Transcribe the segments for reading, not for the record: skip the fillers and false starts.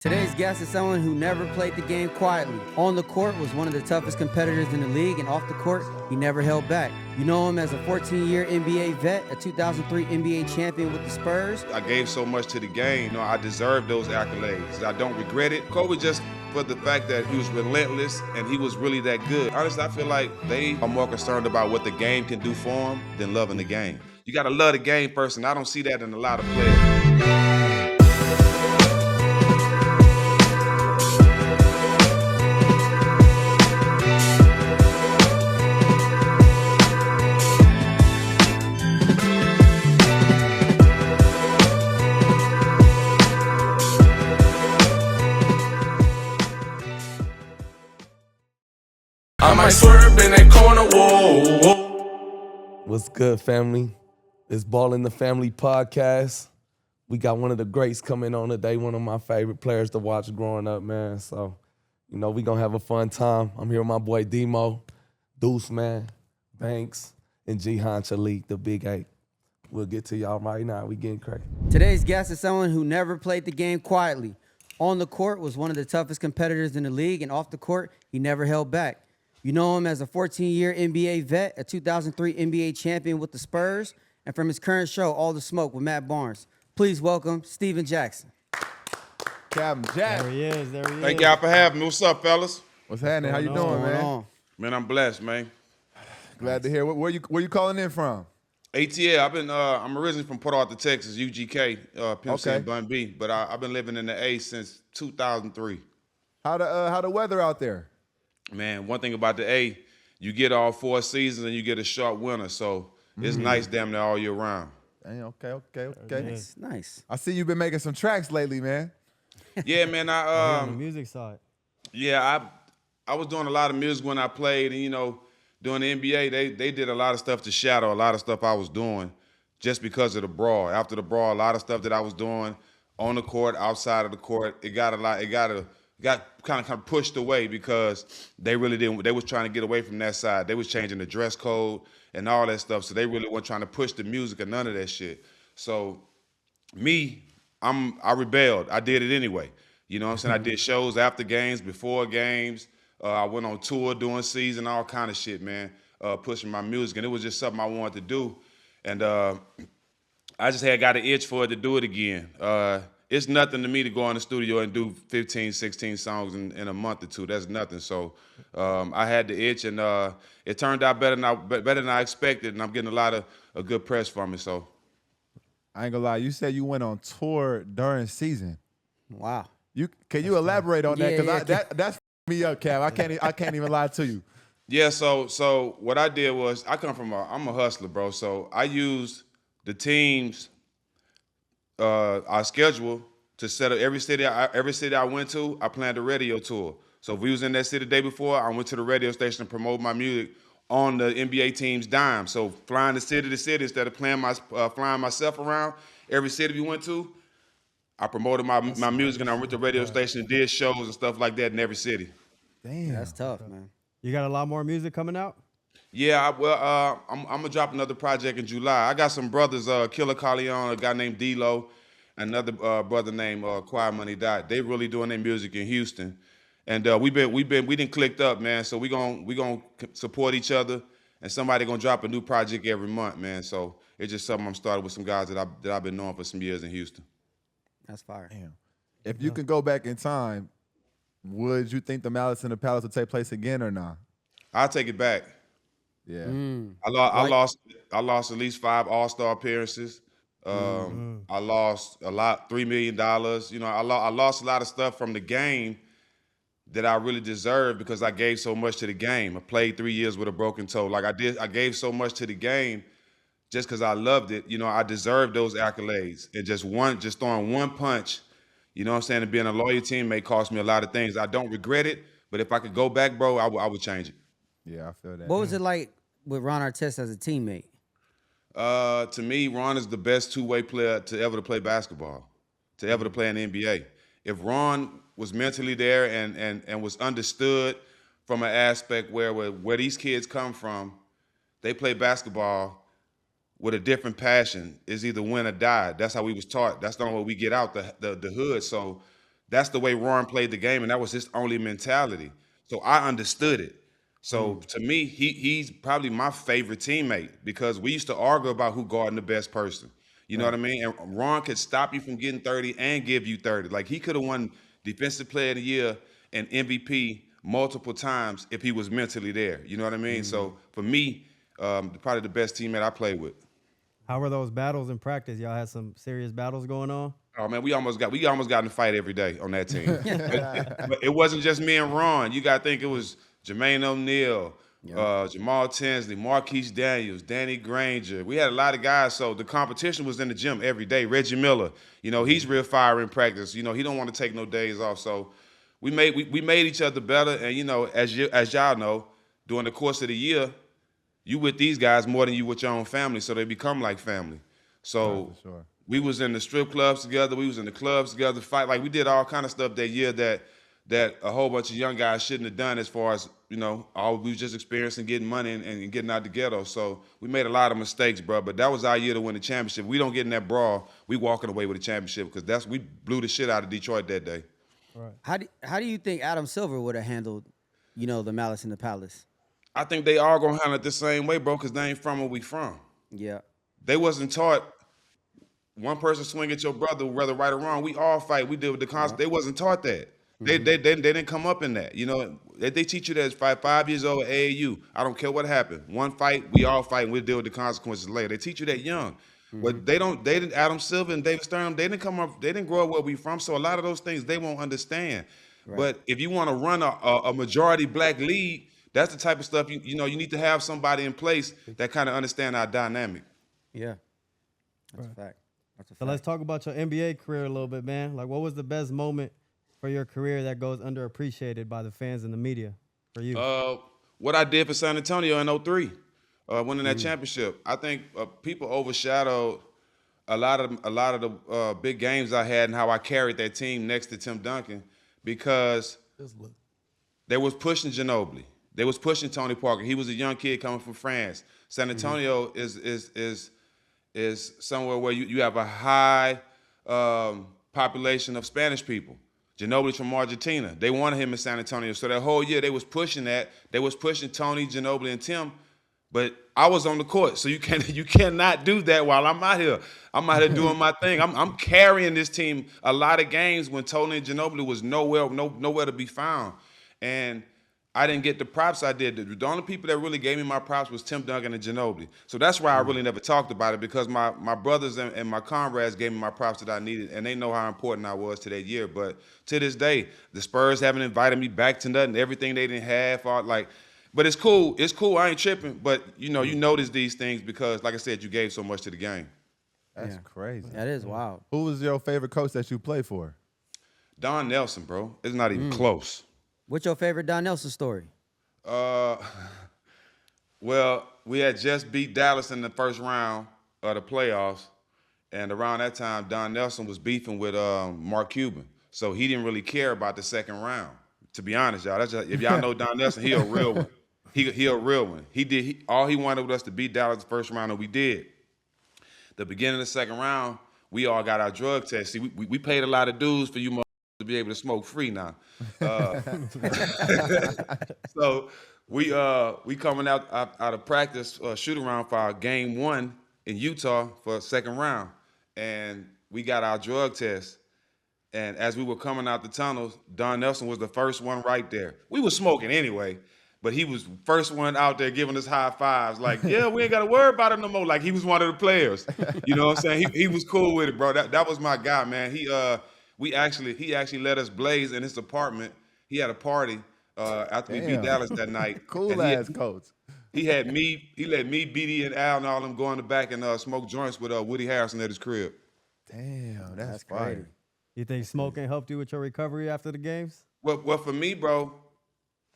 Today's guest is someone who never played the game quietly. On the court was one of the toughest competitors in the league, and off the court, he never held back. You know him as a 14-year NBA vet, a 2003 NBA champion with the Spurs. I gave so much to the game. I deserve those accolades. I don't regret it. Kobe just for the fact that he was relentless and he was really that good. Honestly, I feel like they are more concerned about what the game can do for them than loving the game. You got to love the game first, and I don't see that in a lot of players. I might swerve in that corner, whoa. What's good, family? It's Ball in the Family podcast. We got one of the greats coming on today, one of my favorite players to watch growing up, man. So, we going to have a fun time. I'm here with my boy Demo, Deuce, man, Banks, and Jihan Chalik, the Big Eight. We'll get to y'all right now. We getting crazy. Today's guest is someone who never played the game quietly. On the court was one of the toughest competitors in the league, and off the court, he never held back. You know him as a 14-year NBA vet, a 2003 NBA champion with the Spurs, and from his current show, All the Smoke with Matt Barnes. Please welcome Steven Jackson. Captain Jack. There he is. Thank y'all for having me. What's up, fellas? What's happening? How you doing, man? Man, I'm blessed, man. Glad to hear. Where you calling in from? ATL. I'm originally from Port Arthur, Texas, UGK, Pimp C Okay. and Bun B, but I've been living in the A since 2003. How the weather out there? Man, one thing about the A, you get all 4 seasons and you get a short winter, so it's nice damn near all year round. Dang, okay. Nice. I see you've been making some tracks lately, man. Yeah, man. On the music side. I was doing a lot of music when I played, and during the NBA, they did a lot of stuff to shadow a lot of stuff I was doing, just because of the brawl. After the brawl, a lot of stuff that I was doing on the court, outside of the court, it got kind of pushed away because they really didn't. They was trying to get away from that side. They was changing the dress code and all that stuff, so they really weren't trying to push the music or none of that shit. So me, I rebelled. I did it anyway. You know what I'm saying? I did shows after games, before games. I went on tour during season, all kind of shit, man, pushing my music. And it was just something I wanted to do. And I just had got an itch for it to do it again. It's nothing to me to go in the studio and do 15, 16 songs in a month or two. That's nothing. So I had the itch, and it turned out better than I expected, and I'm getting a lot of good press from it. So I ain't gonna lie. You said you went on tour during season. Wow. Can you elaborate on that? Yeah, Because that's me up, Cap. I can't even lie to you. yeah. So what I did was I'm a hustler, bro. So I used the team's our schedule to set up every city I went to. I planned a radio tour. So if we was in that city the day before, I went to the radio station to promote my music on the NBA team's dime. So flying the city to city instead of flying myself around every city we went to, I promoted my music, and I went to the radio station and did shows and stuff like that in every city. Damn. That's tough, man. You got a lot more music coming out? Yeah, I'm gonna drop another project in July. I got some brothers, Killer Corleone, a guy named Gelo, another brother named Quiet Money Dot. They really doing their music in Houston, and we done clicked up, man. So we gonna support each other, and somebody gonna drop a new project every month, man. So it's just something I'm starting with some guys that I've been knowing for some years in Houston. That's fire. Damn. If you could go back in time, would you think the Malice in the Palace would take place again or not? I'll take it back. Yeah. I lost at least 5 All-Star appearances. I lost a lot, $3 million. I lost a lot of stuff from the game that I really deserved because I gave so much to the game. I played 3 years with a broken toe. Like I gave so much to the game just because I loved it. I deserved those accolades. And just throwing one punch, you know what I'm saying, and being a loyal teammate cost me a lot of things. I don't regret it, but if I could go back, bro, I would change it. Yeah, I feel that. What was it like with Ron Artest as a teammate? To me, Ron is the best two-way player to ever to play basketball, to ever to play in the NBA. If Ron was mentally there and was understood from an aspect where these kids come from, they play basketball with a different passion. It's either win or die. That's how we was taught. That's the only way we get out the hood. So that's the way Ron played the game, and that was his only mentality. So I understood it. So to me, he's probably my favorite teammate because we used to argue about who guarding the best person. You know what I mean? And Ron could stop you from getting 30 and give you 30. Like he could have won Defensive Player of the Year and MVP multiple times if he was mentally there. You know what I mean? So for me, probably the best teammate I played with. How were those battles in practice? Y'all had some serious battles going on? Oh man, we almost got in a fight every day on that team. but it wasn't just me and Ron. You got to think it was Jermaine O'Neal, Jamal Tinsley, Marquise Daniels, Danny Granger. We had a lot of guys, so the competition was in the gym every day. Reggie Miller, he's real fire in practice. He don't want to take no days off. So we made each other better. And as y'all know, during the course of the year, you with these guys more than you with your own family, so they become like family. So sure. We was in the strip clubs together. We was in the clubs together, fight. Like we did all kind of stuff that year that a whole bunch of young guys shouldn't have done as far as, all we was just experiencing getting money and getting out the ghetto. So we made a lot of mistakes, bro. But that was our year to win the championship. We don't get in that brawl, we walking away with the championship because we blew the shit out of Detroit that day. Right. How do you think Adam Silver would have handled, the Malice in the Palace? I think they all gonna handle it the same way, bro, because they ain't from where we from. Yeah. They wasn't taught one person swing at your brother, whether right or wrong. We all fight. We deal with the concept. They wasn't taught that. They didn't come up in that. They teach you that at 5 years old at AAU. I don't care what happened. One fight, we all fight, and we deal with the consequences later. They teach you that young. But they didn't, Adam Silver and David Stern, they didn't grow up where we from. So a lot of those things they won't understand. Right. But if you want to run a majority black league, that's the type of stuff you need to have somebody in place that kind of understand our dynamic. Yeah. That's a fact. So let's talk about your NBA career a little bit, man. Like, what was the best moment for your career that goes underappreciated by the fans and the media for you? What I did for San Antonio in 2003, winning that championship. I think people overshadowed a lot of the big games I had and how I carried that team next to Tim Duncan because they was pushing Ginobili. They was pushing Tony Parker. He was a young kid coming from France. San Antonio is somewhere where you have a high population of Spanish people. Ginobili from Argentina. They wanted him in San Antonio. So that whole year they was pushing that. They was pushing Tony, Ginobili, and Tim. But I was on the court, so you cannot do that while I'm out here. I'm out here doing my thing. I'm carrying this team a lot of games when Tony and Ginobili was nowhere to be found. And I didn't get the props I did. The only people that really gave me my props was Tim Duncan and Ginobili. So that's why I really never talked about it because my brothers and my comrades gave me my props that I needed, and they know how important I was to that year. But to this day, the Spurs haven't invited me back to nothing. Everything they didn't have, but it's cool. It's cool. I ain't tripping. But you notice these things because, like I said, you gave so much to the game. That's crazy. That is wild. Who was your favorite coach that you played for? Don Nelson, bro. It's not even close. What's your favorite Don Nelson story? Well, we had just beat Dallas in the first round of the playoffs, and around that time, Don Nelson was beefing with Mark Cuban, so he didn't really care about the second round. To be honest, y'all, if y'all know Don Nelson, he a real one. He a real one. All he wanted was us to beat Dallas the first round, and we did. The beginning of the second round, we all got our drug test. See, we paid a lot of dues for you to be able to smoke free now. So we coming out of practice shoot around for our game 1 in Utah for a second round, and we got our drug test. And as we were coming out the tunnels, Don Nelson was the first one right there. We were smoking anyway, but he was first one out there giving us high fives. Like, yeah, we ain't got to worry about it no more. Like he was one of the players. You know what I'm saying? He was cool with it, bro. That was my guy, man. He actually let us blaze in his apartment. He had a party after we beat Dallas that night. Cool ass coach. He let me, BD, and Al and all them go in the back and smoke joints with Woody Harrelson at his crib. Damn, that's crazy. fire. You think smoking helped you with your recovery after the games? Well, for me, bro,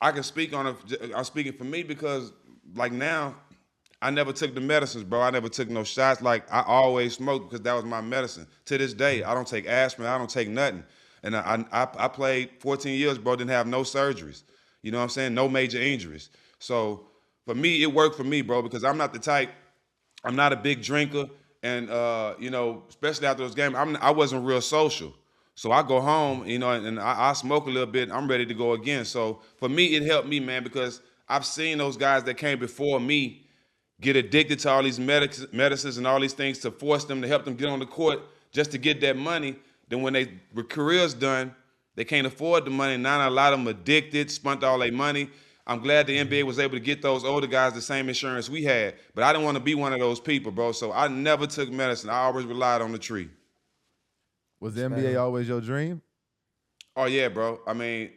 I can speak on it. I'm speaking for me because, like now, I never took the medicines, bro. I never took no shots. Like I always smoked because that was my medicine. To this day, I don't take aspirin. I don't take nothing. And I played 14 years, bro. Didn't have no surgeries. You know what I'm saying? No major injuries. So for me, it worked for me, bro, because I'm not the type. I'm not a big drinker, and especially after those games, I wasn't real social. So I go home, you know, and I smoke a little bit. I'm ready to go again. So for me, it helped me, man, because I've seen those guys that came before me get addicted to all these medicines and all these things to force them to help them get on the court just to get that money. Then when their career's done, they can't afford the money. Now a lot of them addicted, spent all their money. I'm glad the NBA was able to get those older guys the same insurance we had, but I didn't want to be one of those people, bro. So I never took medicine. I always relied on the tree. Was the NBA always your dream? Oh yeah, bro. I mean,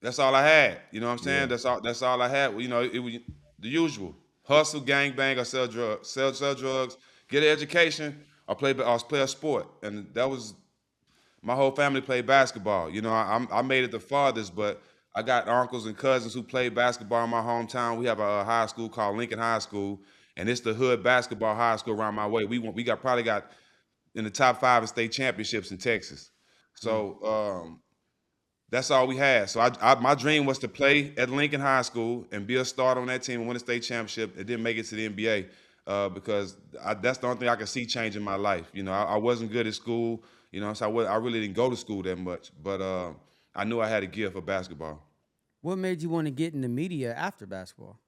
that's all I had. You know what I'm saying? Yeah. That's all I had. You know, it was the usual: hustle, gang bang, or sell drugs. Sell drugs, get an education, or play a sport. And that was my whole family played basketball. You know, I made it the farthest, but I got uncles and cousins who played basketball in my hometown. We have a high school called Lincoln High School, and it's the hood basketball high school around my way. We probably got in the top 5 in state championships in Texas. So that's all we had. So my dream was to play at Lincoln High School and be a starter on that team and win a state championship. It didn't make it to the NBA because that's the only thing I could see changing my life. You know, I wasn't good at school. You know, so I really didn't go to school that much. But I knew I had a gift for basketball. What made you want to get in the media after basketball?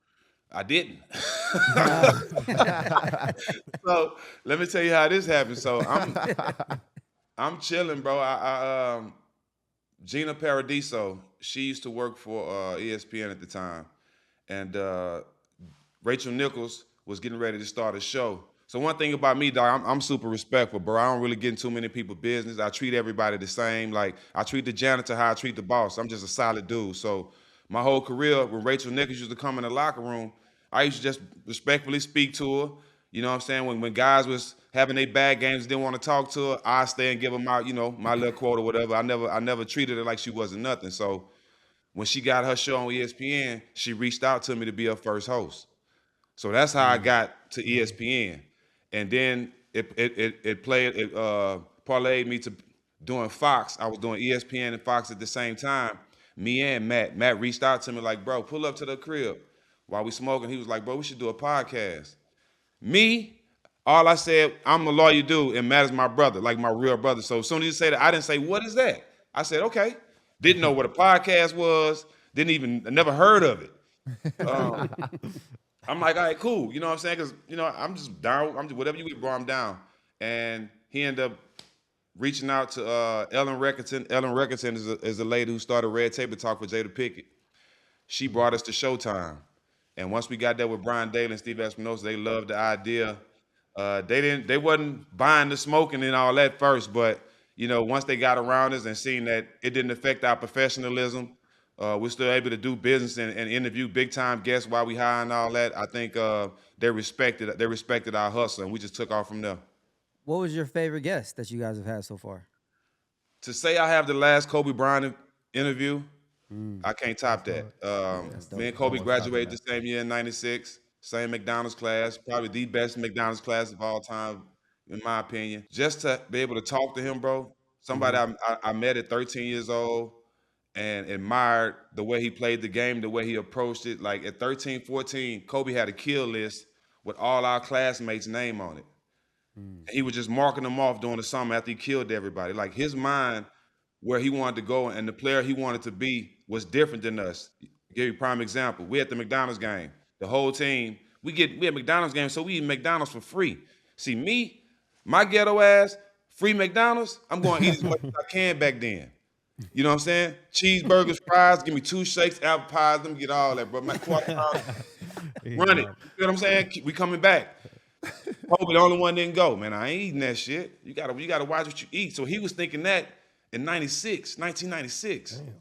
I didn't. So let me tell you how this happened. So I'm chilling, bro. Gina Paradiso, she used to work for ESPN at the time, and Rachel Nichols was getting ready to start a show. So one thing about me, dog, I'm super respectful, bro. I don't really get in too many people's business. I treat everybody the same. Like I treat the janitor how I treat the boss. I'm just a solid dude. So my whole career, when Rachel Nichols used to come in the locker room, I used to just respectfully speak to her. You know what I'm saying? When guys was having their bad games, didn't want to talk to her, I stay and give them my, you know, my little quote or whatever. I never treated her like she wasn't nothing. So when she got her show on ESPN, she reached out to me to be her first host. So that's how I got to ESPN. And then it parlayed me to doing Fox. I was doing ESPN and Fox at the same time. Me and Matt. Matt reached out to me like, bro, pull up to the crib while we smoking. He was like, bro, we should do a podcast. Me, all I said, I'm a lawyer dude, and Matt is my brother, like my real brother. So as soon as you say that, I didn't say, what is that? I said, okay. Didn't know what a podcast was. I never heard of it. I'm like, all right, cool. You know what I'm saying? Because, you know, I'm just down. Whatever you eat, bro, I'm down. And he ended up reaching out to Ellen Reckerton. Ellen Reckerton is the lady who started Red Table Talk for Jada Pickett. She brought us to Showtime. And once we got there with Brian Daly and Steve Espinosa, they loved the idea. They wasn't buying the smoking and all that first, but you know, once they got around us and seen that it didn't affect our professionalism, we're still able to do business and interview big time guests while we hire and all that. I think they respected our hustle, and we just took off from there. What was your favorite guest that you guys have had so far? To say I have the last Kobe Bryant interview, I can't top that. Me and Kobe graduated the same year in '96, same McDonald's class, probably the best McDonald's class of all time, in my opinion. Just to be able to talk to him, bro, somebody I met at 13 years old and admired the way he played the game, the way he approached it. Like at 13, 14, Kobe had a kill list with all our classmates' name on it. He was just marking them off during the summer after he killed everybody. Like his mind, where he wanted to go and the player he wanted to be was different than us. I'll give you a prime example. We at the McDonald's game. The whole team, we at McDonald's game, so we eat McDonald's for free. See, me, my ghetto ass, free McDonald's, I'm going to eat as much as I can back then. You know what I'm saying? Cheeseburgers, fries, give me 2 shakes, apple pies, let me get all that, bro. My quarter pound, run it. You know what I'm saying? We coming back. Kobe, the only one didn't go. Man, I ain't eating that shit. You gotta watch what you eat. So he was thinking that in 1996. Damn.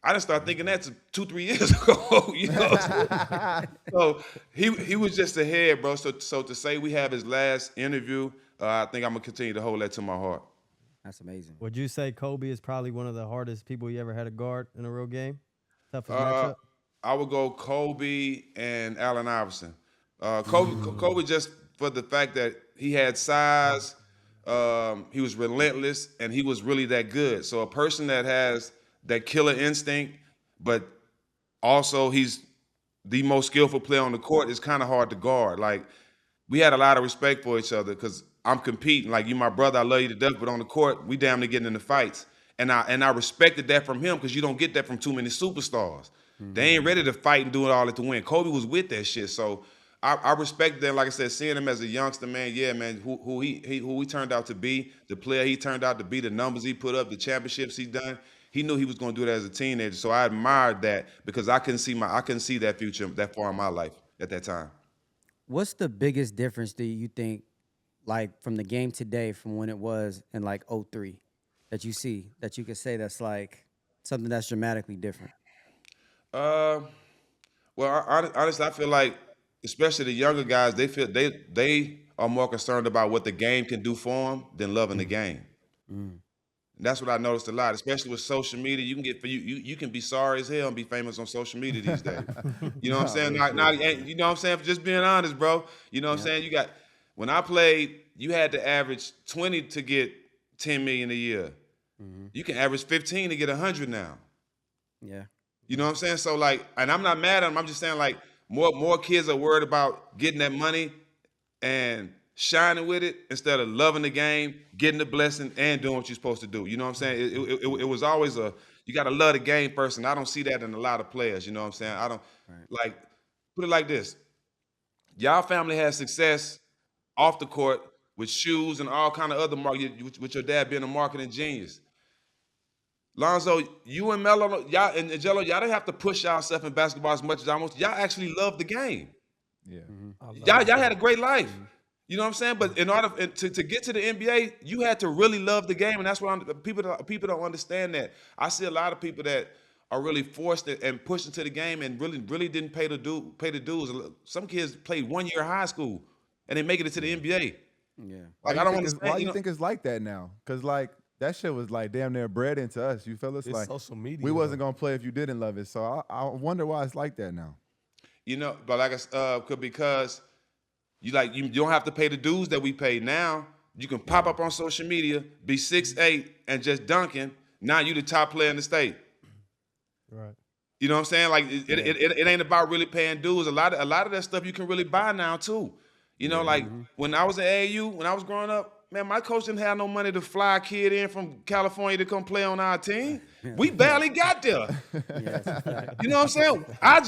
I didn't start thinking that 2-3 years ago. You know? So he was just ahead, bro. So to say we have his last interview, I think I'm gonna continue to hold that to my heart. That's amazing. Would you say Kobe is probably one of the hardest people you ever had to guard in a real game? Toughest matchup? I would go Kobe and Allen Iverson. Kobe just for the fact that he had size, he was relentless, and he was really that good. So a person that has that killer instinct, but also he's the most skillful player on the court, is kind of hard to guard. Like, we had a lot of respect for each other because I'm competing. Like, you my brother, I love you to death, but on the court, we damn near getting into fights. And I respected that from him because you don't get that from too many superstars. They ain't ready to fight and do it all to win. Kobe was with that shit. So I respect that. Like I said, seeing him as a youngster, man, yeah, man, who he turned out to be, the player he turned out to be, the numbers he put up, the championships he done. He knew he was going to do that as a teenager. So I admired that because I couldn't see that future that far in my life at that time. What's the biggest difference do you think, like from the game today from when it was in like '03, that you see that you could say that's like something that's dramatically different? Well, honestly, I feel like, especially the younger guys, they are more concerned about what the game can do for them than loving the game. And that's what I noticed a lot, especially with social media. You can get you can be sorry as hell and be famous on social media these days. You know what I'm saying? You know what I'm saying? For just being honest, bro. You know what I'm saying? When I played, you had to average 20 to get 10 million a year. You can average 15 to get 100 now. Yeah. You know what I'm saying? So like, and I'm not mad at them. I'm just saying like more kids are worried about getting that money and shining with it instead of loving the game, getting the blessing, and doing what you're supposed to do. You know what I'm saying? It was always you got to love the game first, and I don't see that in a lot of players. You know what I'm saying? I don't like put it like this. Y'all family has success off the court with shoes and all kind of other marketing, with your dad being a marketing genius. Lonzo, you and Melo, y'all and Gelo, y'all didn't have to push yourself in basketball as much as almost. Y'all actually love the game. Yeah. Y'all had a great life. You know what I'm saying? But in order to get to the NBA, you had to really love the game, and that's what people don't understand that. I see a lot of people that are really forced and pushed into the game and really didn't pay the dues. Some kids played 1 year of high school and they make it to the NBA. Yeah. Like I don't understand. Why do you think it's like that now? Because like that shit was like damn near bred into us. You feel us? It's Like social media. we wasn't gonna play if you didn't love it. So I wonder why it's like that now. You know, but like because you don't have to pay the dues that we pay now. You can pop up on social media, be 6'8", and just dunking. Now you the top player in the state. Right. You know what I'm saying? Like it ain't about really paying dues. A lot of that stuff you can really buy now too. You know, like when I was at AAU, when I was growing up, man, my coach didn't have no money to fly a kid in from California to come play on our team. We barely got there. You know what I'm saying? Our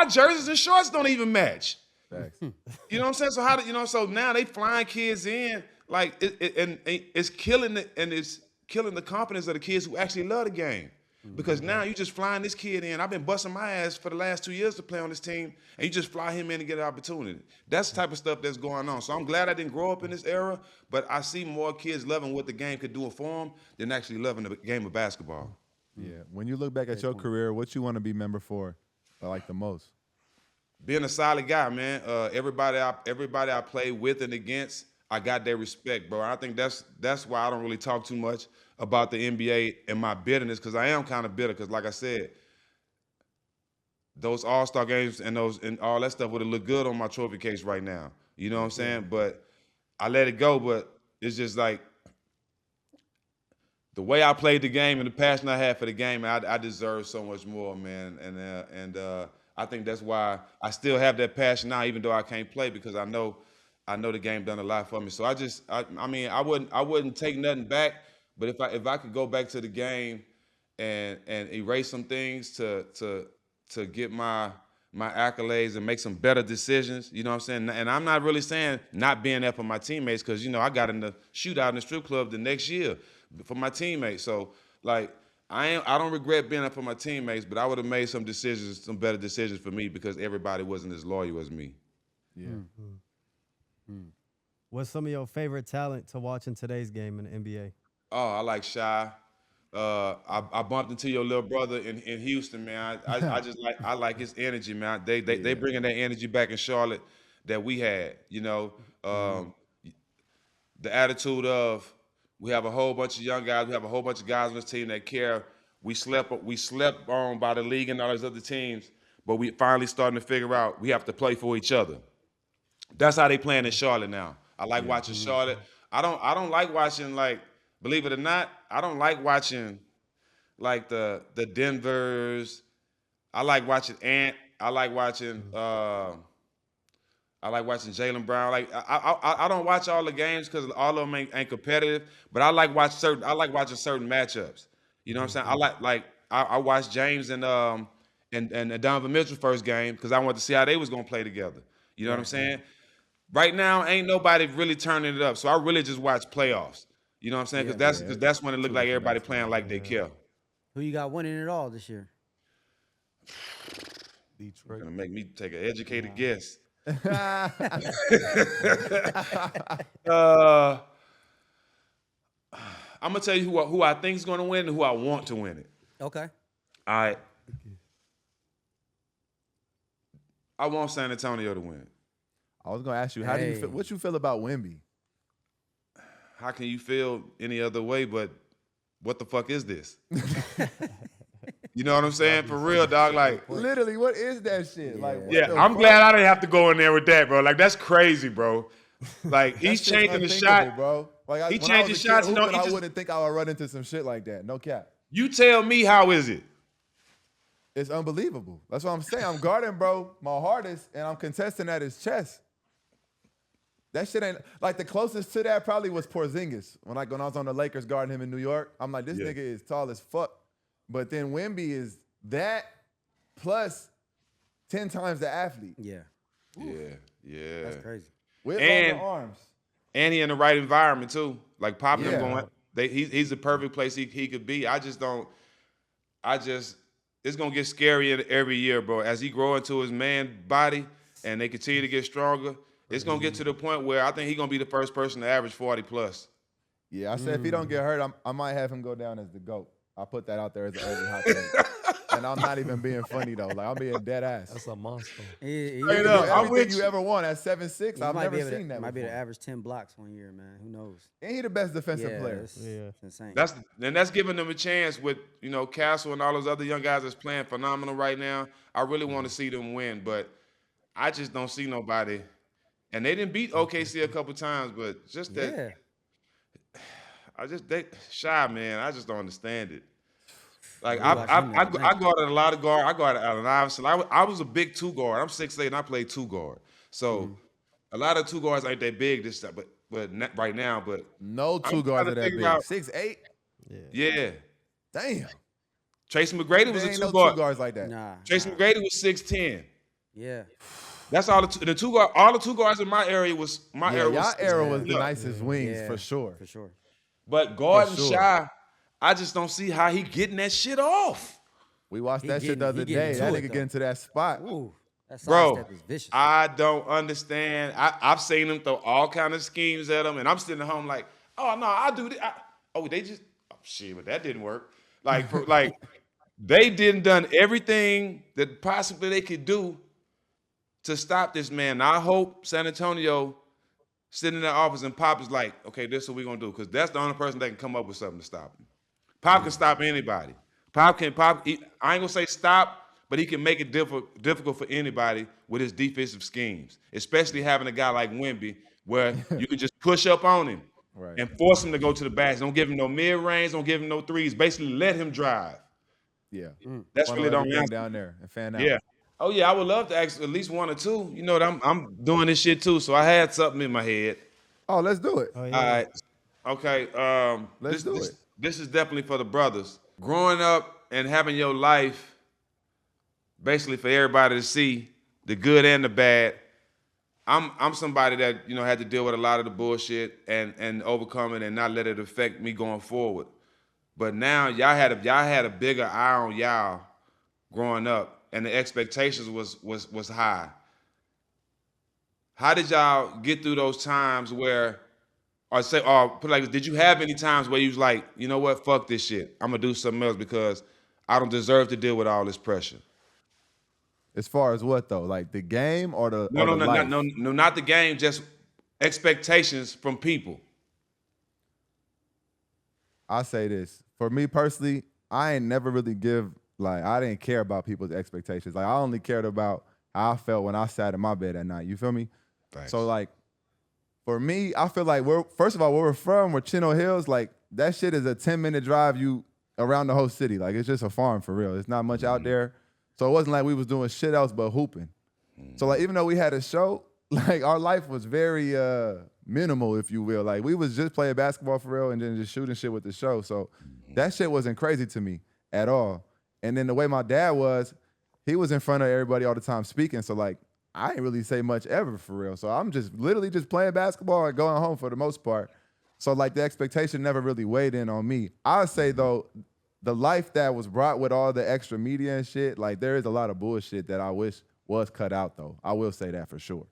jerseys and shorts don't even match. Facts. You know what I'm saying? So so now they flying kids in, like it's killing the confidence of the kids who actually love the game. Because now you just flying this kid in. I've been busting my ass for the last 2 years to play on this team, and you just fly him in and get an opportunity. That's the type of stuff that's going on. So I'm glad I didn't grow up in this era, but I see more kids loving what the game could do for them than actually loving the game of basketball. Yeah. When you look back at your career, what you want to be remembered for, like the most? Being a solid guy, man. Everybody I play with and against, I got their respect, bro. I think that's why I don't really talk too much about the NBA and my bitterness, because I am kind of bitter. Because like I said, those All-Star games and all that stuff would have looked good on my trophy case right now. You know what I'm saying? But I let it go. But it's just like the way I played the game and the passion I had for the game, I deserve so much more, man. And I think that's why I still have that passion now, even though I can't play, because I know the game done a lot for me. So I wouldn't take nothing back. But if I could go back to the game and erase some things to get my accolades and make some better decisions, you know what I'm saying? And I'm not really saying not being there for my teammates, because I got in the shootout in the strip club the next year for my teammates. So like I don't regret being there for my teammates, but I would have made some better decisions for me, because everybody wasn't as loyal as me. Yeah. What's some of your favorite talent to watch in today's game in the NBA? Oh, I like Shy. I bumped into your little brother in Houston, man. I like his energy, man. They bringing that energy back in Charlotte that we had. The attitude of we have a whole bunch of young guys. We have a whole bunch of guys on this team that care. We slept on by the league and all these other teams, but we finally starting to figure out we have to play for each other. That's how they playing in Charlotte now. I like watching Charlotte. I don't like watching, like, believe it or not, I don't like watching like the Denvers. I like watching Ant. I like watching Jaylen Brown. Like I don't watch all the games because all of them ain't competitive. But I like watching certain matchups. You know what I'm saying? I watched James and Donovan Mitchell first game because I wanted to see how they was gonna play together. You know what I'm saying? Right now, ain't nobody really turning it up, so I really just watch playoffs. You know what I'm saying? Because that's when it looked like everybody playing like they care. Who you got winning it all this year? Detroit. Gonna make me take an educated guess. I'm gonna tell you who I think is gonna win and who I want to win it. Okay. All right. I want San Antonio to win. I was gonna ask you, how do you feel? What you feel about Wemby? How can you feel any other way but what the fuck is this? You know what I'm saying? For real, dog. Like, Literally, what is that shit? Like, what the I'm fuck? glad I didn't have to go in there with that, bro. Like, that's crazy, bro. Like, That he's shit's changing the unthinkable, shot. bro. Like, He when I was changing a kid shots, hooping, he I just- wouldn't think I would run into some shit like that. No cap. You tell me, how is it? It's unbelievable. That's what I'm saying. I'm guarding, bro, my hardest, and I'm contesting at his chest. That shit ain't like the closest to that probably was Porzingis. When I was on the Lakers guarding him in New York, I'm like, this nigga is tall as fuck. But then Wemby is that plus 10 times the athlete Yeah. Yeah. That's crazy. with And- longer arms. And he in the right environment too. Like Pop Yeah. them going. He's the perfect place he could be. It's gonna get scarier every year, bro. As he grow into his man body and they continue to get stronger, it's gonna get to the point where I think he's gonna be the first person to average 40 plus. Yeah, I said if he don't get hurt, I might have him go down as the GOAT. I'll put that out there as an early hot take. And I'm not even being funny though. Like I'm being dead ass. That's a monster. He Straight might up, I'm Everything with you you. ever won at 7'6", I've be never able to- seen that Might be before. to average 10 blocks 1 year, man. Who knows? And he the best defensive Yeah, player. it's insane. That's giving them a chance with Castle and all those other young guys that's playing phenomenal right now. I really want to see them win, but I just don't see nobody. And they didn't beat OKC a couple times, but just that Shy, man. I just don't understand it. Like I guarded a lot of guard. I guarded Allen Iverson. I was a big two guard. I'm 6'8" and I played two guard. So a lot of two guards ain't that big this time, but not right now. But No two I'm guards trying are to that figure big. out- 6'8"? yeah, Damn. Tracy McGrady was There a ain't two no guard. two guards like that. Nah. Tracy McGrady was 6'10". Yeah. That's all the two guard. All the two guards in my area was Y'all era was the yeah. nicest wings Yeah. for sure. For sure. But Gordon For sure. Shy, I just don't see how he getting that shit off. We watched He that shit the other getting day. to That it, nigga though. get into that spot. Ooh. That Bro, sidestep is vicious. I don't understand. I've seen him throw all kind of schemes at him, and I'm sitting at home like, oh no, I do this. Shit, but that didn't work. Like they didn't done everything that possibly they could do to stop this man. Now, I hope San Antonio sitting in their office and Pop is like, okay, this is what we're gonna do, because that's the only person that can come up with something to stop him. Pop can stop anybody. I ain't gonna say stop, but he can make it difficult for anybody with his defensive schemes, especially having a guy like Wemby, where you can just push up on him and force him to go to the basket. Don't give him no mid-range, don't give him no threes. Basically, let him drive. Yeah. That's Funnel really don't everything answer. down there and fan out. Yeah. Oh yeah, I would love to ask at least one or two. You know that I'm doing this shit too, so I had something in my head. Oh, let's do it. Oh, yeah. All right. Okay. Let's do it. This is definitely for the brothers. Growing up and having your life basically for everybody to see, the good and the bad. I'm somebody that had to deal with a lot of the bullshit and overcome it and not let it affect me going forward. But now y'all had a bigger eye on y'all growing up, and the expectations was high. How did y'all get through those times where, or put it like this, did you have any times where you was like, you know what, fuck this shit, I'm gonna do something else because I don't deserve to deal with all this pressure? As far as what though? Like the game or the No, life? not the game, just expectations from people. I say this. For me personally, I ain't never really I didn't care about people's expectations. Like I only cared about how I felt when I sat in my bed at night. You feel me? Thanks. So like for me, I feel like first of all, where we're from, we're Chino Hills, like that shit is a 10-minute drive around the whole city. Like it's just a farm for real. It's not much out there. So it wasn't like we was doing shit else but hooping. So like even though we had a show, like our life was very minimal, if you will. Like we was just playing basketball for real and then just shooting shit with the show. So that shit wasn't crazy to me at all. And then the way my dad was, he was in front of everybody all the time speaking. So like I ain't really say much ever for real. So I'm just literally just playing basketball and going home for the most part. So like the expectation never really weighed in on me. I would say though, the life that was brought with all the extra media and shit, like there is a lot of bullshit that I wish was cut out though. I will say that for sure.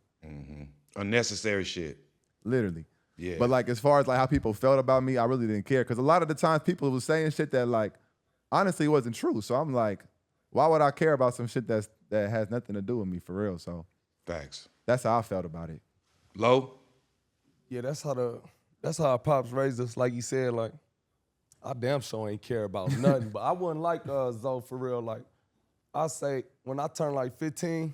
Unnecessary shit. Literally. Yeah. But like as far as like how people felt about me, I really didn't care. Cause a lot of the times people was saying shit that like honestly wasn't true. So I'm like, why would I care about some shit that has nothing to do with me for real? So Facts. that's how I felt about it. Low? Yeah, that's how our pops raised us. Like you said, like I damn sure ain't care about nothing. But I wouldn't like Zoe for real. Like I say when I turned like 15,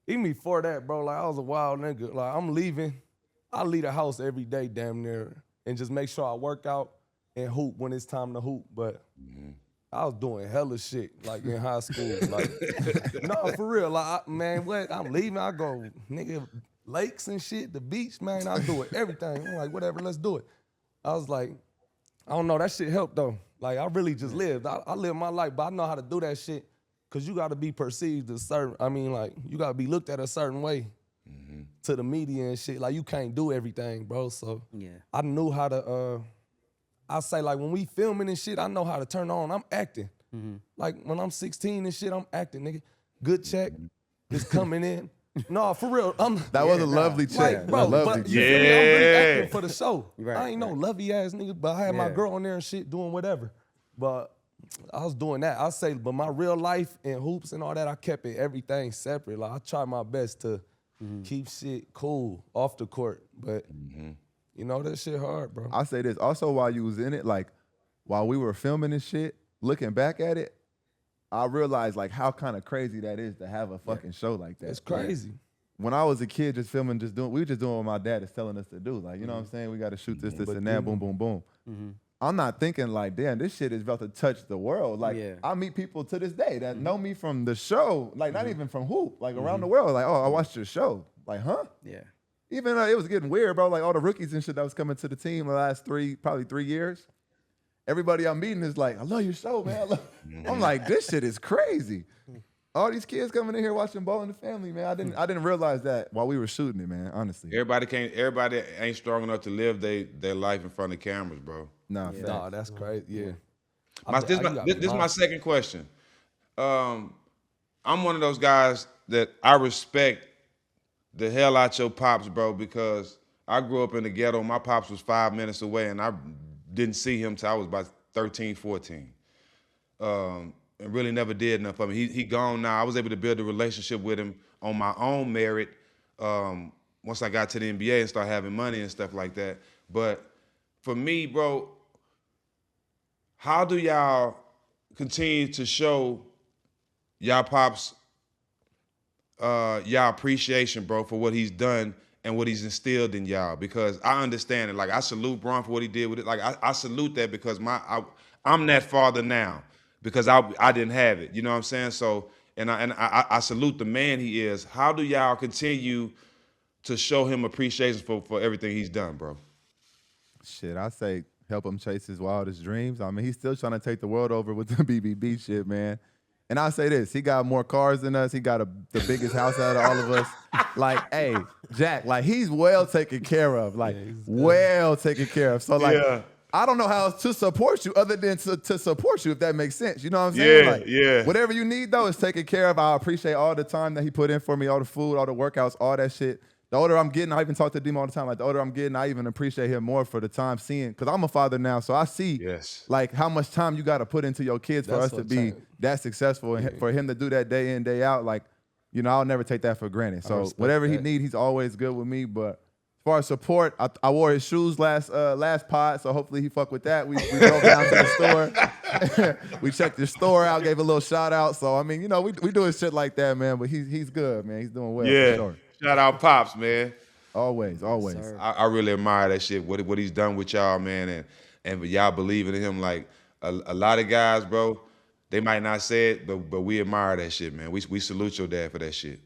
even before that, bro, like I was a wild nigga. Like I'm leaving. I leave the house every day damn near and just make sure I work out and hoop when it's time to hoop. But I was doing hella shit like in high school. Like no, for real. Like man, what I'm leaving, I go, nigga, lakes and shit, the beach, man, I do it, everything. I'm like, whatever, let's do it. I was like, I don't know, that shit helped though. Like I really just lived. I lived my life, but I know how to do that shit because you got to be perceived a certain, I mean like, you got to be looked at a certain way to the media and shit. Like you can't do everything, bro. So Yeah. I knew how to, I say like when we filming and shit, I know how to turn on. I'm acting. Like when I'm 16 and shit, I'm acting, nigga. Good check is coming in. No, for real. That was a lovely check. Like, bro, lovely but you check. feel me? I'm really Yeah. acting for the show. Right, I ain't no lovey ass nigga, but I had my Yeah. girl on there and shit doing whatever. But I was doing that. I say, but my real life and hoops and all that, I kept it everything separate. Like I tried my best to keep shit cool off the court, but you know that shit hard, bro. I'll say this. Also, while you was in it, like while we were filming this shit, looking back at it, I realized like how kind of crazy that is to have a fucking show like that. It's crazy. When I was a kid, just filming, we were just doing what my dad is telling us to do. Like, you know what I'm saying? We got to shoot this, and that, boom, boom, boom. I'm not thinking like, damn, this shit is about to touch the world. Like, Yeah. I meet people to this day that know me from the show, like not even from hoop, like around the world. Like, oh, I watched your show. Like, huh? Yeah. Even it was getting weird, bro. Like all the rookies and shit that was coming to the team the last probably 3 years. Everybody I'm meeting is like, I love your show, man. I'm like, this shit is crazy. All these kids coming in here watching Ball in the Family, man. I didn't realize that while we were shooting it, man. Honestly, Everybody ain't strong enough to live their life in front of cameras, bro. nah, Yeah. facts. Nah, that's crazy. Yeah. This is my second question. I'm one of those guys that I respect the hell out your pops, bro, because I grew up in the ghetto. My pops was 5 minutes away, and I didn't see him till I was about 13, 14. And really never did nothing for me. He gone now. I was able to build a relationship with him on my own merit once I got to the NBA and started having money and stuff like that. But for me, bro, how do y'all continue to show y'all pops y'all appreciation, bro, for what he's done and what he's instilled in y'all? Because I understand it. Like, I salute Bron for what he did with it. Like, I salute that because I'm that father now because I didn't have it. You know what I'm saying? So, and I salute the man he is. How do y'all continue to show him appreciation for everything he's done, bro? Shit, I say help him chase his wildest dreams. I mean, he's still trying to take the world over with the BBB shit, man. And I say this, he got more cars than us. He got the biggest house out of all of us. Like, hey, Jack, like he's well taken care of. Like, well taken care of. So like, Yeah. I don't know how else to support you other than to support you, if that makes sense. You know what I'm saying? Yeah, like, yeah. Whatever you need, though, is taken care of. I appreciate all the time that he put in for me, all the food, all the workouts, all that shit. The older I'm getting, I even talk to Demo all the time. Like, the older I'm getting, I even appreciate him more for the time seeing. Because I'm a father now, so I see, like, how much time you got to put into your kids for That's us to what be time. that successful. And for him to do that day in, day out, like, you know, I'll never take that for granted. So respect whatever he that. need, he's always good with me. But as far as support, I wore his shoes last pod, so hopefully he fuck with that. We drove down to the store. We checked the store out, gave a little shout out. So I mean, you know, we doing shit like that, man. But he's good, man. He's doing well. Yeah. For sure. Shout out Pops, man. Always. Sir. I really admire that shit, what he's done with y'all, man, and y'all believing in him. Like a lot of guys, bro, they might not say it, but we admire that shit, man. We salute your dad for that shit.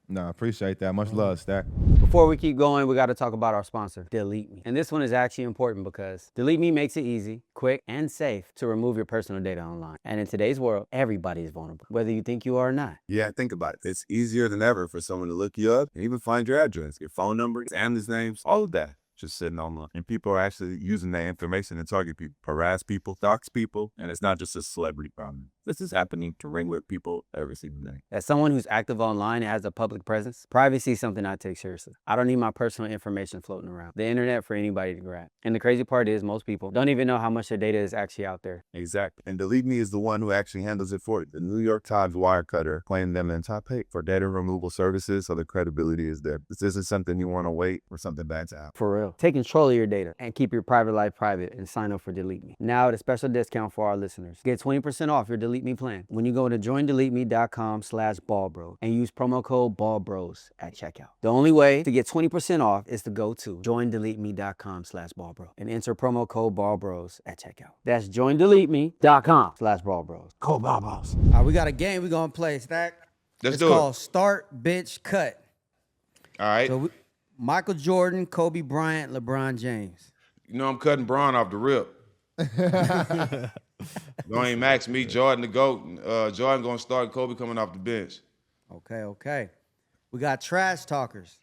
No, appreciate that. Much love, Stak. Before we keep going, we got to talk about our sponsor, Delete Me. And this one is actually important because Delete Me makes it easy, quick, and safe to remove your personal data online. And in today's world, everybody is vulnerable, whether you think you are or not. Yeah, think about it. It's easier than ever for someone to look you up and even find your address, your phone number, families' names, all of that. Just sitting online. And people are actually using that information to target people, harass people, dox people, and it's not just a celebrity problem. This is happening to regular people every single day. As someone who's active online and has a public presence, privacy is something I take seriously. I don't need my personal information floating around the internet for anybody to grab. And the crazy part is most people don't even know how much their data is actually out there. Exactly. And Delete Me is the one who actually handles it for you. The New York Times Wirecutter claimed them in top 8 for data removal services, so the credibility is there. This isn't something you want to wait for something bad to happen. For real. Take control of your data and keep your private life private and sign up for Delete Me. Now at a special discount for our listeners. Get 20% off your Delete Me plan when you go to joindeleteme.com/ballbro and use promo code BALLBROS at checkout. The only way to get 20% off is to go to joindeleteme.com/ballbro and enter promo code BALLBROS at checkout. That's joindeleteme.com/ballbros. Code BALLBROS. All right, we got a game we're going to play, Stak. Let's It's do called it. Start, Bitch, Cut. All right. So Michael Jordan, Kobe Bryant, LeBron James. You know I'm cutting Braun off the rip. Don't even ask me. Jordan the GOAT. Jordan going to start, Kobe coming off the bench. Okay. We got trash talkers.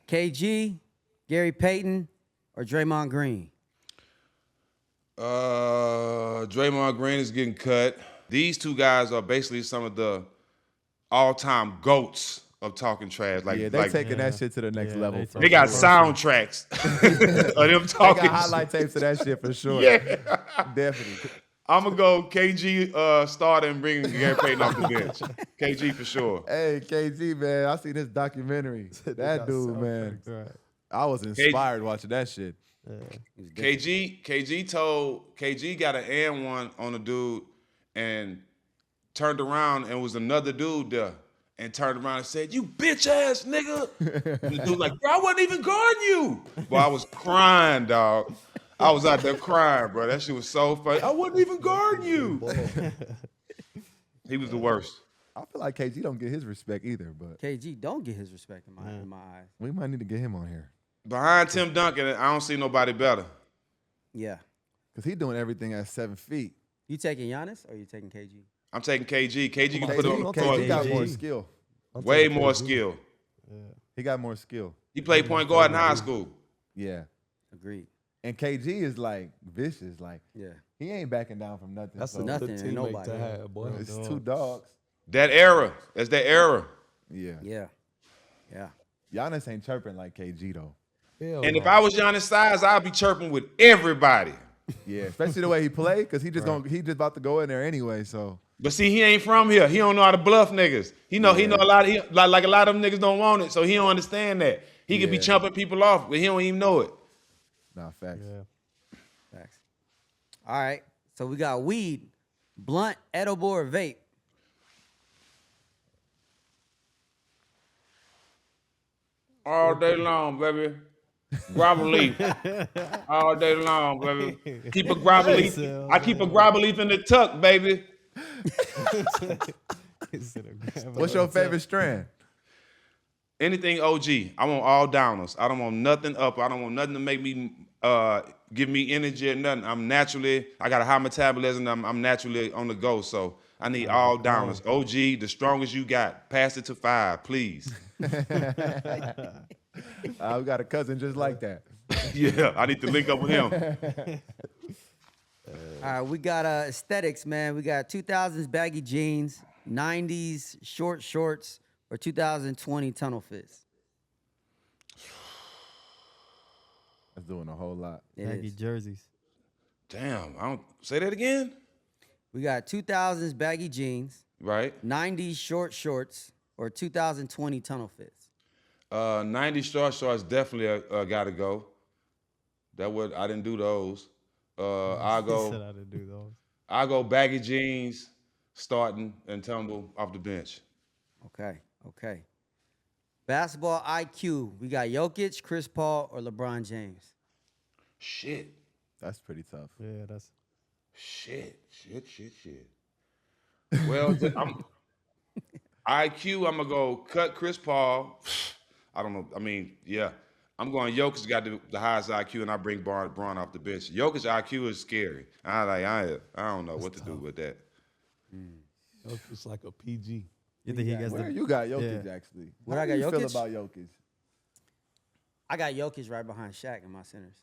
KG, Gary Payton, or Draymond Green. Draymond Green is getting cut. These two guys are basically some of the all-time GOATs of talking trash. Yeah, they taking that shit to the next level. They got soundtracks of them They talking. got highlight tapes of that shit for sure. Yeah. Definitely. I'm going to go KG starting and bring Gary Payton off the bench. KG for sure. Hey, KG, man, I seen this documentary. That dude, man. Right. I was inspired watching that shit. KG got an and one on a dude and turned around and was another dude there and turned around and said, "You bitch ass nigga." And the dude like, "Bro, I wasn't even guarding you." Well, I was crying, dog. I was out there crying, bro. That shit was so funny. I wasn't even guarding you. He was the worst. I feel like KG don't get his respect either, but KG don't get his respect in my eyes. we might need to get him on here. Behind Tim Duncan, I don't see nobody better. Yeah. Because he doing everything at 7 feet. You taking Giannis or you taking KG? I'm taking KG. KG can put it on the KG got court. more skill. Way more skill. He got more skill. He played point guard in high school. Yeah. Agreed. And KG is like vicious. Like, Yeah. he ain't backing down from nothing. That's so a Nothing good and teammate nobody. to have, boy. it's two dogs. That era. That's that era. Yeah. Yeah. Giannis ain't chirping like KG though. Hell And no. if I was Giannis' size, I'd be chirping with everybody. Yeah, especially the way he played, because he just about to go in there anyway. So But see, he ain't from here. He don't know how to bluff niggas. He know a lot. Like a lot of them niggas don't want it, so he don't understand that. He could be chumping people off, but he don't even know it. nah, facts. Facts. All right. So we got weed, blunt, edible, or vape. All day long, baby. Grabber leaf. All day long, baby. Keep a grabber leaf. I keep a grabber leaf in the tuck, baby. What's your favorite strand? Anything OG. I want all downers. I don't want nothing up. I don't want nothing to make me give me energy or nothing. I got a high metabolism. I'm naturally on the go. So I need all downers. OG, the strongest you got. Pass it to 5, please. We got a cousin just like that. Yeah, I need to link up with him. All right, we got aesthetics, man. We got 2000s baggy jeans, 90s short shorts, or 2020 tunnel fits. That's doing a whole lot. It Baggy is. jerseys. Damn, I don't say that again. We got 2000s baggy jeans, Right. 90s short shorts, or 2020 tunnel fits. 90 shorts definitely got to go. I didn't do those. I Said go I didn't do those. baggy jeans, starting and tumble off the bench. Okay. Basketball IQ. We got Jokic, Chris Paul, or LeBron James. Shit. That's pretty tough. Yeah, that's Shit. Well, IQ, I'm gonna go cut Chris Paul. I don't know. I mean, yeah. I'm going Jokic got the highest IQ, and I bring Braun off the bench. Jokic IQ is scary. I don't know what to do with that. It's like a PG. You think he gets Where the? you got Jokic actually? Where How I do got you feel Jokic? about Jokic? I got Jokic right behind Shaq in my centers.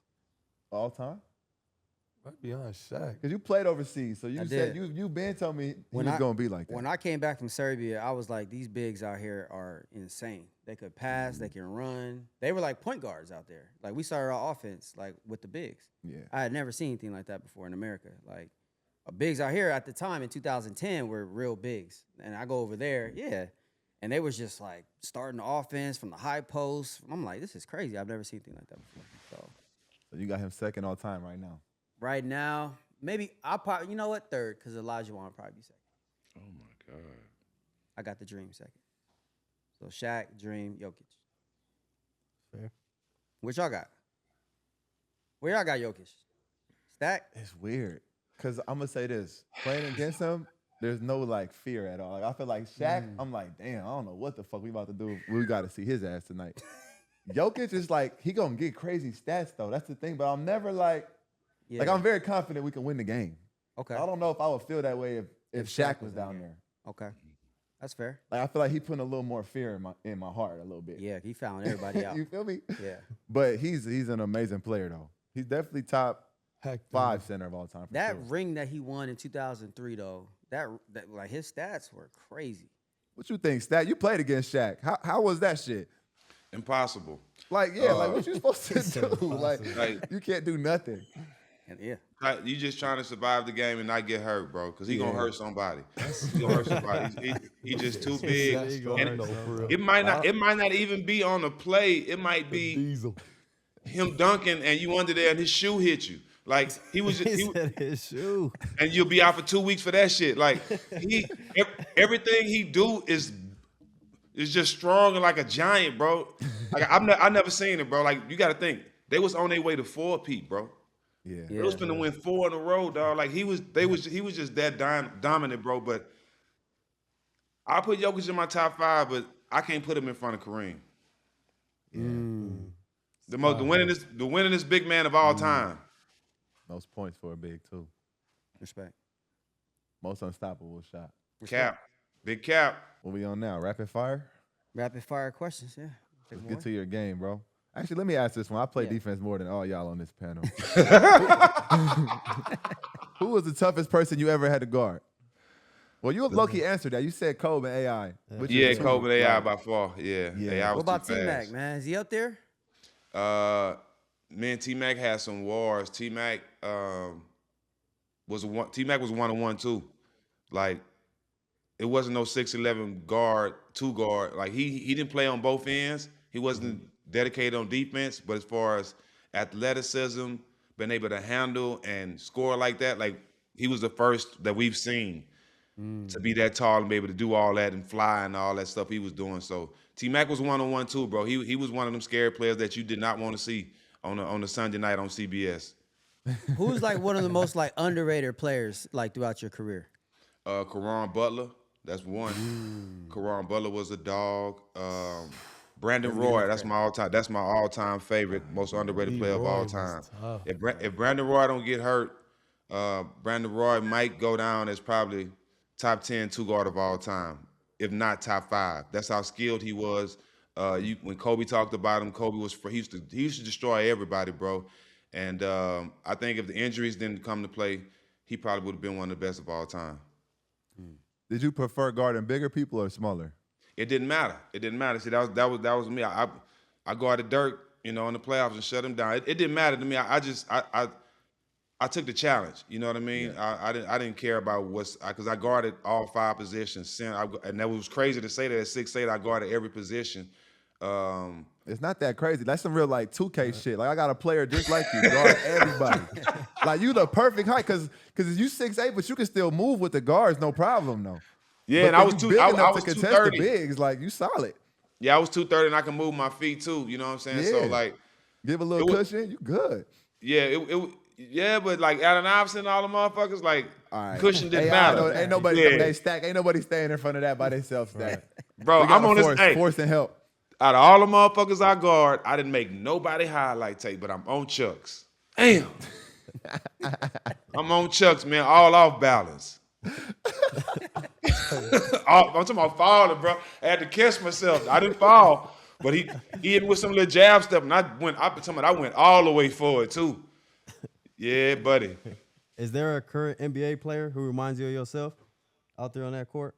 All time? Right behind Shaq. Because you played overseas, so you I said did. you been telling me he When was I- gonna be like that. When I came back from Serbia, I was like, these bigs out here are insane. They could pass, they can run. They were like point guards out there. Like we started our offense like with the bigs. Yeah. I had never seen anything like that before in America. Like bigs out here at the time in 2010 were real bigs. And I go over there, yeah. And they was just like starting the offense from the high post. I'm like, this is crazy. I've never seen anything like that before. So you got him second all time right now. Right now, maybe I'll probably, you know what, third, because Elijah will probably be second. Oh my God. I got the Dream second. So Shaq, Dream, Jokic. Fair. What y'all got? Where y'all got Jokic? Stak? It's weird. Cause I'm gonna say this. Playing against him, there's no like fear at all. Like I feel like Shaq, I'm like, damn, I don't know what the fuck we about to do. We gotta see his ass tonight. Jokic is like, he gonna get crazy stats though. That's the thing. But I'm never like I'm very confident we can win the game. Okay. I don't know if I would feel that way if Shaq was down there. Okay. That's fair. Like I feel like he putting a little more fear in my heart a little bit. Yeah, he found everybody out. You feel me? Yeah. But he's an amazing player though. He's definitely top Heck, 5 center of all time. For That sure. ring that he won in 2003, though, that like his stats were crazy. What you think, Stat? You played against Shaq. How was that shit? Impossible. Like, yeah, like what you supposed to do? Like, Like- you can't do nothing. And yeah. Like, you just trying to survive the game and not get hurt, bro. Because he gonna hurt somebody. He gonna hurt somebody. He just too big. That's strong, And though, for real. it might not even be on the play. It might be Diesel. him dunking and you under there and his shoe hit you. Like he was just, He said his shoe. and you'll be out for 2 weeks for that shit. Like everything he do is just strong and like a giant, bro. Like I've never seen it, bro. Like you got to think they was on their way to 4-peat, bro. Yeah. They was finna win 4 in a row, dog. Like he was just that dominant, bro. But I put Jokic in my top 5, but I can't put him in front of Kareem. The winningest big man of all time. Most points for a big too. Respect. Most unstoppable shot. Cap, big Cap. What we on now? Rapid fire? Rapid fire questions, yeah. Take Let's more. get to your game, bro. Actually, let me ask this one. I play Yeah. defense more than all y'all on this panel. Who was the toughest person you ever had to guard? Well, you low-key answered that. You said Kobe and AI. which Yeah, is two, Kobe AI right? by far. Yeah. Yeah. AI was What about too T-Mac, fast. man? Is he up there? Me and T-Mac had some wars. T-Mac was 1-on-1 too. Like it wasn't no 6'11" guard, 2 guard. Like he didn't play on both ends. He wasn't dedicated on defense, but as far as athleticism, being able to handle and score like that, like he was the first that we've seen to be that tall and be able to do all that and fly and all that stuff he was doing. So T-Mac was 1-on-1 too, bro. He was one of them scary players that you did not want to see on a Sunday night on CBS. Who's like one of the most like underrated players like throughout your career? Caron Butler, that's one. Caron Butler was a dog. Brandon Roy, that's my all-time favorite, most underrated player of all time. If Brandon Roy don't get hurt, Brandon Roy might go down as probably top 10 2-guard of all time, if not top 5. That's how skilled he was. When Kobe talked about him, Kobe he used to destroy everybody, bro. And I think if the injuries didn't come to play, he probably would have been one of the best of all time. Did you prefer guarding bigger people or smaller? It didn't matter. See, that was me. I guarded Dirk, in the playoffs and shut him down. It didn't matter to me. I took the challenge. You know what I mean? Yeah. I didn't care about because I guarded all 5 positions. And that was crazy to say that at 6'8", I guarded every position. It's not that crazy. That's some real like 2K shit. Like I got a player just like you, guard everybody. Like you the perfect height because you 6'8", but you can still move with the guards, no problem though. Yeah, but and I was big enough to contest 230. the bigs. Like you solid. Yeah, I was 230 and I can move my feet too. You know what I'm saying? Yeah. So like, give a little cushion, you good. Yeah, but like Allen Iverson and all the motherfuckers, like All right. cushion didn't Hey, matter. ain't nobody Yeah. Stak. Ain't nobody staying in front of that by themselves. Stak. Bro, We gotta I'm on this. force and help. Out of all the motherfuckers I guard, I didn't make nobody highlight tape, but I'm on Chucks. Damn. I'm on Chucks, man, all off balance. I'm talking about falling, bro. I had to catch myself. I didn't fall, but he hit me with some little jab stuff, and I went all the way forward, too. Yeah, buddy. Is there a current NBA player who reminds you of yourself out there on that court?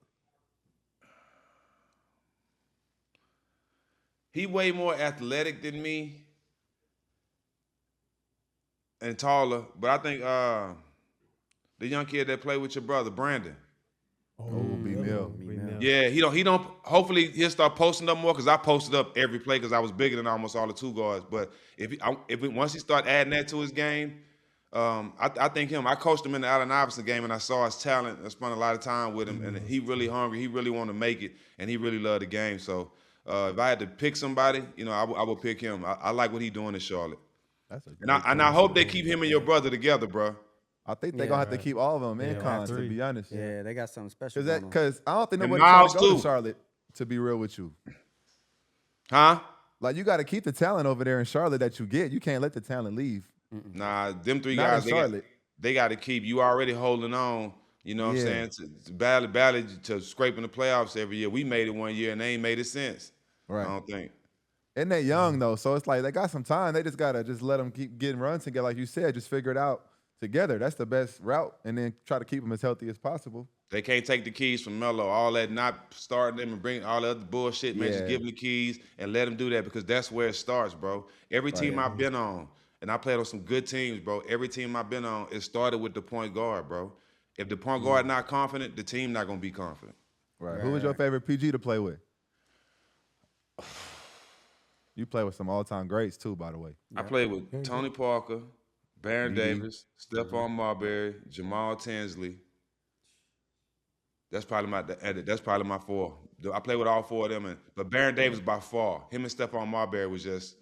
He way more athletic than me and taller, but I think the young kid that played with your brother, Brandon. B-Mill. Yeah, he don't. Hopefully he'll start posting up more because I posted up every play because I was bigger than almost all the two guards. But once he start adding that to his game, I think him. I coached him in the Allen Iverson game and I saw his talent. I spent a lot of time with him, and he really hungry. He really want to make it, and he really loved the game. So if I had to pick somebody, I would pick him. I like what he's doing in Charlotte. And I hope they keep him and your brother together, bro. I think they're going to have to keep all of them in cons, to be honest. Yeah, they got something special going on. Because I don't think And nobody's trying Miles, to go too. to Charlotte, to be real with you. Huh? Like, you got to keep the talent over there in Charlotte that you get. You can't let the talent leave. Nah, them three Not guys, in Charlotte. they got to keep you already holding on. You know what I'm saying? To battle to scraping the playoffs every year. We made it one year and they ain't made it since. Right. I don't think. And they're young, though, so it's like they got some time. They just got to just let them keep getting runs together. Like you said, just figure it out together. That's the best route, and then try to keep them as healthy as possible. They can't take the keys from Melo. All that not starting them and bringing all the other bullshit, man. Just give them the keys and let them do that because that's where it starts, bro. Every team I've been on, and I played on some good teams, bro. Every team I've been on, it started with the point guard, bro. If the point guard not confident, the team not going to be confident. Right. Who was your favorite PG to play with? You play with some all-time greats, too, by the way. I played with Tony Parker, Baron Davis, Stephon Marbury, Jamal Tinsley. That's probably my four. I played with all four of them, but Baron Davis by far. Him and Stephon Marbury was just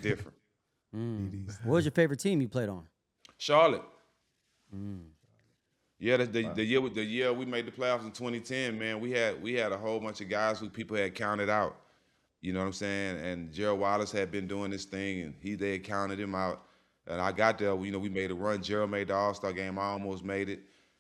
different. What was your favorite team you played on? Charlotte. Yeah, the year we made the playoffs in 2010, man, we had a whole bunch of guys who people had counted out. You know what I'm saying? And Gerald Wallace had been doing this thing, and they had counted him out. And I got there, we made a run. Gerald made the All-Star game. I almost made it.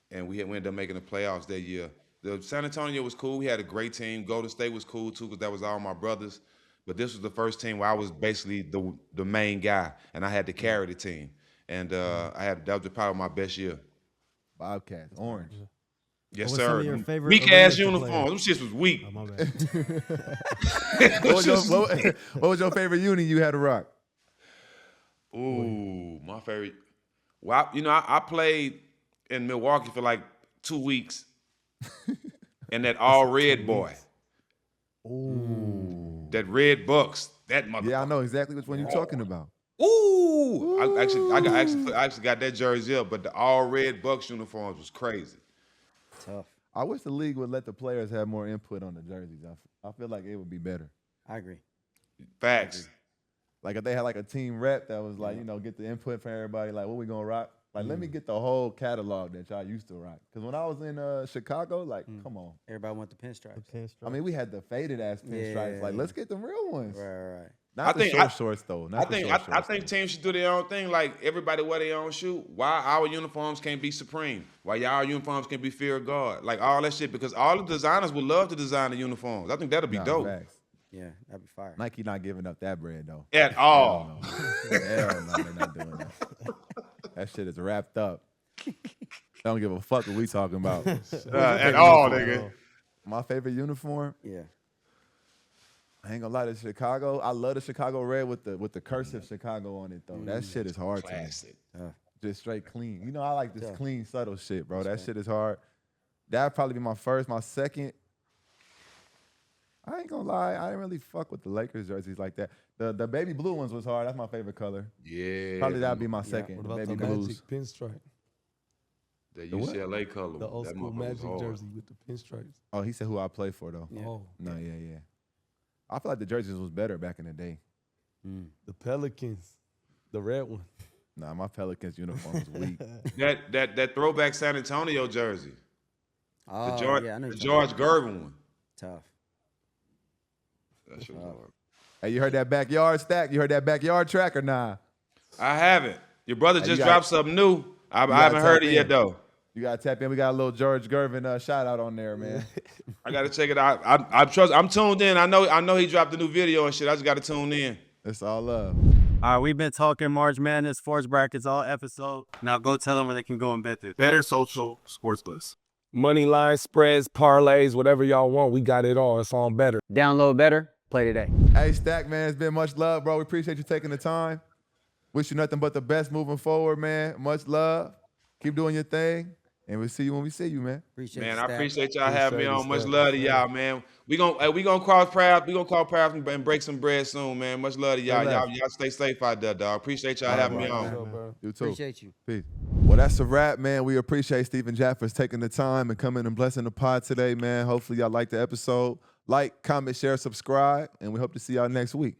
And we ended up making the playoffs that year. The San Antonio was cool. We had a great team. Golden State was cool, too, because that was all my brothers. But this was the first team where I was basically the main guy, and I had to carry the team. And that was probably my best year. Bobcats, orange. Yes, What was some sir. of your favorite Weak-ass arenas to play uniforms. Them shits was weak. Oh, my bad. What was your favorite uni you had to rock? Ooh, my favorite. Well, I played in Milwaukee for like 2 weeks, and that all red boy. Ooh. That red Bucks. That motherfucker. Yeah, I know exactly which one you're talking about. Ooh. I actually got that jersey up, but the all red Bucks uniforms was crazy. Tough. I wish the league would let the players have more input on the jerseys. I feel like it would be better. I agree. Facts. Like if they had like a team rep that was like, get the input from everybody, like what we gonna rock? Like let me get the whole catalog that y'all used to rock. Because when I was in Chicago, like, come on. Everybody want the pinstripes. I mean, we had the faded ass pinstripes. Like, let's get the real ones. Right. Not the short shorts though. I think teams should do their own thing. Like everybody wear their own shoe. Why our uniforms can't be Supreme? Why y'all uniforms can't be Fear of God? Like all that shit. Because all the designers would love to design the uniforms. I think that'll be dope. Facts. Yeah, that'd be fire. Nike not giving up that bread though. At all. Hell no, they're not doing that. That shit is wrapped up. They don't give a fuck what we talking about. At all, nigga. My favorite uniform? Yeah. I ain't gonna lie to Chicago. I love the Chicago red with the cursive Chicago on it though. That shit is hard Classic. to me. Just straight clean. I like this clean, subtle shit, bro. That shit is hard. That'd probably be my first. My second, I ain't gonna lie, I didn't really fuck with the Lakers jerseys like that. The baby blue ones was hard. That's my favorite color. Yeah. Probably that'd be my second. What about baby the blues. Magic pinstripe? The UCLA color. The old That school motherfucker was Magic hard. jersey with the pinstripes. Oh, he said who I play for though. Yeah. Oh, No, yeah. I feel like the jerseys was better back in the day. the Pelicans, the red one. Nah, my Pelicans uniform was weak. That throwback San Antonio jersey. Oh, The yeah, I know the you're talking George Gervin one. about. Tough. That shit was hard. Hey, you heard that backyard stack? You heard that backyard track or nah? I haven't. Your brother just got- dropped something new. I gotta haven't heard tap it yet in. though. You gotta tap in. We got a little George Gervin shout out on there, man. I gotta check it out. I trust. I'm tuned in. I know he dropped a new video and shit. I just gotta tune in. It's all love. All right, we've been talking March Madness, sports brackets, all episode. Now go tell them where they can go and bet this. Better social sports list. Money line, spreads, parlays, whatever y'all want, we got it all. It's on better. Download better, play today. Hey, Stak, man, it's been much love, bro. We appreciate you taking the time. Wish you nothing but the best moving forward, man. Much love. Keep doing your thing. And we'll see you when we see you, man. Appreciate Man, you, I Stak. appreciate y'all having me Appreciate it, on. Much Stak. love to y'all, man. We gonna cross paths. We gonna cross paths and break some bread soon, man. Much love to y'all. Good luck. Y'all stay safe out there, dog. Appreciate y'all having me on. You too. Appreciate you. Peace. Well, that's a wrap, man. We appreciate Stephen Jaffers taking the time and coming and blessing the pod today, man. Hopefully y'all liked the episode. Like, comment, share, subscribe, and we hope to see y'all next week.